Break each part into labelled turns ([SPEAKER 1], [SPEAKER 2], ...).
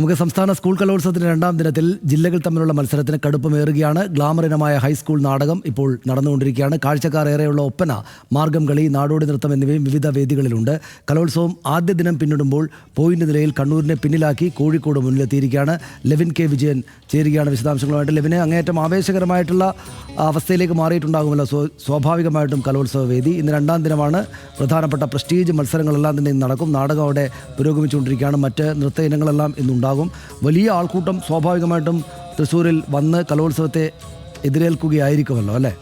[SPEAKER 1] നമുക്ക് സംസ്ഥാന സ്കൂൾ കലോത്സവത്തിന്റെ രണ്ടാം ദിനത്തിൽ ജില്ലകൾ തമ്മിലുള്ള മത്സരത്തിന് കടുപ്പമേറുകയാണ്. ഗ്ലാമർ ഇനമായ ഹൈസ്കൂൾ നാടകം ഇപ്പോൾ നടന്നുകൊണ്ടിരിക്കുകയാണ്. കാഴ്ചക്കാർ ഏറെയുള്ള ഒപ്പന, മാർഗം കളി, നാടോടി നൃത്തം എന്നിവയും വിവിധ വേദികളിലുണ്ട്. കലോത്സവം ആദ്യ ദിനം പിന്നിടുമ്പോൾ പോയിന്റ് നിലയിൽ കണ്ണൂരിനെ പിന്നിലാക്കി കോഴിക്കോട് മുന്നിലെത്തിയിരിക്കുകയാണ്. ലെവിൻ കെ വിജയൻ ചേരുകയാണ് വിശദാംശങ്ങളുമായിട്ട്. ലെവിനെ, അങ്ങേയറ്റം ആവേശകരമായിട്ടുള്ള അവസ്ഥയിലേക്ക് മാറിയിട്ടുണ്ടാകുമല്ലോ സ്വാഭാവികമായിട്ടും കലോത്സവ വേദി. ഇന്ന് രണ്ടാം ദിനമാണ്. പ്രധാനപ്പെട്ട പ്രസ്റ്റീജ് മത്സരങ്ങളെല്ലാം തന്നെ ഇന്ന് നടക്കും. നാടകം അവിടെ പുരോഗമിച്ചുകൊണ്ടിരിക്കുകയാണ്. മറ്റ് നൃത്ത ഇനങ്ങളെല്ലാം ഇന്നുണ്ടാകും. വലിയ ആൾക്കൂട്ടം സ്വാഭാവികമായിട്ടും തൃശ്ശൂരിൽ വന്ന് കലോത്സവത്തെ എതിരേൽക്കുകയായിരിക്കുമല്ലോ അല്ലേ?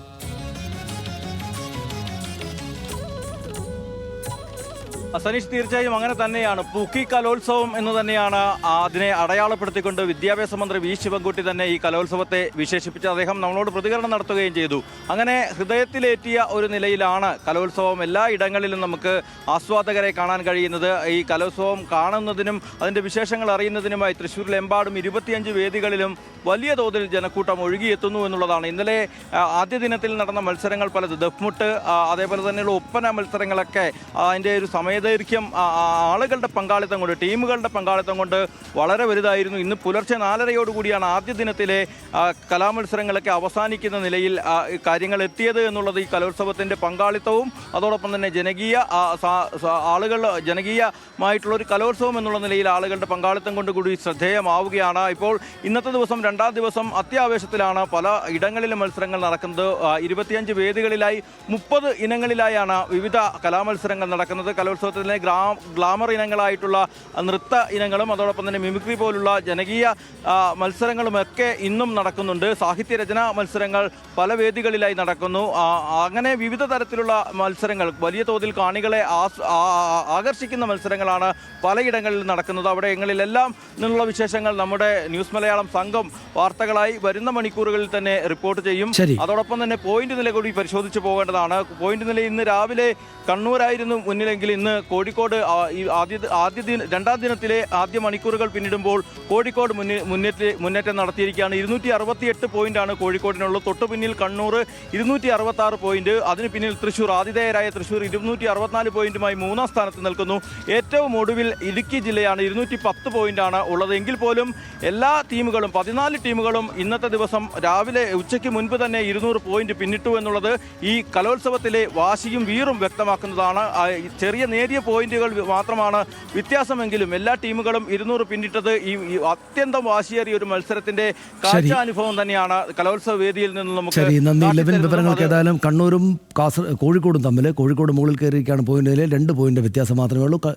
[SPEAKER 2] സനീഷ്, തീർച്ചയായും അങ്ങനെ തന്നെയാണ്. പൂക്കി കലോത്സവം എന്ന് തന്നെയാണ് അതിനെ അടയാളപ്പെടുത്തിക്കൊണ്ട് വിദ്യാഭ്യാസ മന്ത്രി വി ശിവൻകുട്ടി തന്നെ ഈ കലോത്സവത്തെ വിശേഷിപ്പിച്ച് അദ്ദേഹം നമ്മളോട് പ്രതികരണം നടത്തുകയും ചെയ്തു. അങ്ങനെ ഹൃദയത്തിലേറ്റിയ ഒരു നിലയിലാണ് കലോത്സവം. എല്ലാ ഇടങ്ങളിലും നമുക്ക് ആസ്വാദകരെ കാണാൻ കഴിയുന്നത്. ഈ കലോത്സവം കാണുന്നതിനും അതിൻ്റെ വിശേഷങ്ങൾ അറിയുന്നതിനുമായി തൃശ്ശൂരിലെമ്പാടും 25 വേദികളിലും വലിയ തോതിൽ ജനക്കൂട്ടം ഒഴുകിയെത്തുന്നു എന്നുള്ളതാണ്. ഇന്നലെ ആദ്യ ദിനത്തിൽ നടന്ന മത്സരങ്ങൾ പലത്, ദഫ്മുട്ട്, അതേപോലെ തന്നെയുള്ള ഒപ്പന മത്സരങ്ങളൊക്കെ അതിൻ്റെ ഒരു സമയദൈർഘ്യം, ആളുകളുടെ പങ്കാളിത്തം കൊണ്ട്, ടീമുകളുടെ പങ്കാളിത്തം കൊണ്ട് വളരെ വലുതായിരുന്നു. ഇന്ന് പുലർച്ചെ 4:30 ആദ്യ ദിനത്തിലെ കലാമത്സരങ്ങളൊക്കെ അവസാനിക്കുന്ന നിലയിൽ കാര്യങ്ങൾ എത്തിയത് എന്നുള്ളത് ഈ കലോത്സവത്തിൻ്റെ പങ്കാളിത്തവും അതോടൊപ്പം തന്നെ ജനകീയമായിട്ടുള്ളൊരു കലോത്സവം എന്നുള്ള നിലയിൽ ആളുകളുടെ പങ്കാളിത്തം കൊണ്ട് കൂടി ശ്രദ്ധേയമാവുകയാണ്. ഇപ്പോൾ ഇന്നത്തെ ദിവസം, രണ്ടാം ദിവസം, അത്യാവേശത്തിലാണ് പല ഇടങ്ങളിലും മത്സരങ്ങൾ നടക്കുന്നത്. 25 വേദികളിലായി 30 ഇനങ്ങളിലായാണ് വിവിധ കലാമത്സരങ്ങൾ നടക്കുന്നത്. കലോത്സവത്തിലെ ഗ്ലാമർ ഇനങ്ങളായിട്ടുള്ള നൃത്ത ഇനങ്ങളും അതോടൊപ്പം തന്നെ മിമിക്രി പോലുള്ള ജനകീയ മത്സരങ്ങളുമൊക്കെ ഇന്നും നടക്കുന്നുണ്ട്. സാഹിത്യരചനാ മത്സരങ്ങൾ പല വേദികളിലായി നടക്കുന്നു. അങ്ങനെ വിവിധ തരത്തിലുള്ള മത്സരങ്ങൾ, വലിയ തോതിൽ കാണികളെ ആകർഷിക്കുന്ന മത്സരങ്ങളാണ് പലയിടങ്ങളിൽ നടക്കുന്നത്. അവിടെങ്ങളിലെല്ലാം നിന്നുള്ള വിശേഷങ്ങൾ നമ്മുടെ ന്യൂസ് മലയാളം സംഘം വാർത്തകളായി വരുന്ന മണിക്കൂറുകളിൽ തന്നെ റിപ്പോർട്ട് ചെയ്യും. അതോടൊപ്പം തന്നെ പോയിന്റ് നില കൂടി പരിശോധിച്ചു പോകേണ്ടതാണ്. പോയിന്റ് നില ഇന്ന് രാവിലെ കണ്ണൂരായിരുന്നു മുന്നിലെങ്കിൽ ഇന്ന് കോഴിക്കോട് രണ്ടാം ദിനത്തിലെ ആദ്യ മണിക്കൂറുകൾ പിന്നിടുമ്പോൾ കോഴിക്കോട് മുന്നേറ്റം നടത്തിയിരിക്കുകയാണ്. 268 പോയിന്റാണ് കോഴിക്കോടിനുള്ളത്. തൊട്ടു പിന്നിൽ കണ്ണൂർ 266 പോയിന്റ്. അതിന് പിന്നിൽ തൃശ്ശൂർ, ആതിഥേയരായ തൃശ്ശൂർ 264 പോയിന്റുമായി മൂന്നാം സ്ഥാനത്ത് നിൽക്കുന്നു. ഏറ്റവും ഒടുവിൽ ഇടുക്കി ജില്ലയാണ്. 210 പോയിന്റാണ് ഉള്ളത്. എങ്കിൽ പോലും എല്ലാ ടീമുകളും, 14 ടീമുകളും ഇന്നത്തെ ദിവസം രാവിലെ ഉച്ചയ്ക്ക് മുൻപ് തന്നെ 200 പോയിന്റ് പിന്നിട്ടു എന്നുള്ളത് ഈ കലോത്സവത്തിലെ വാശിയും വീറും വ്യക്തമാക്കുന്നതാണ്. ചെറിയ നേരിയ പോയിന്റുകൾ മാത്രമാണ് വ്യത്യാസമെങ്കിലും എല്ലാ ടീമുകളും 200 പിന്നിട്ടത് ഈ അത്യന്തം വാശിയേറിയ ഒരു മത്സരത്തിന്റെ കാഴ്ചാനുഭവം തന്നെയാണ് കലോത്സവ വേദിയിൽ നിന്ന് നമുക്ക്.
[SPEAKER 1] വിവരങ്ങൾക്ക് ഏതായാലും കണ്ണൂരും കോഴിക്കോടും തമ്മിൽ, കോഴിക്കോട് മുകളിൽ കയറിയിരിക്കുകയാണ് പോയിന്റിൽ. 2 പോയിന്റ് വ്യത്യാസം മാത്രമേ ഉള്ളൂ.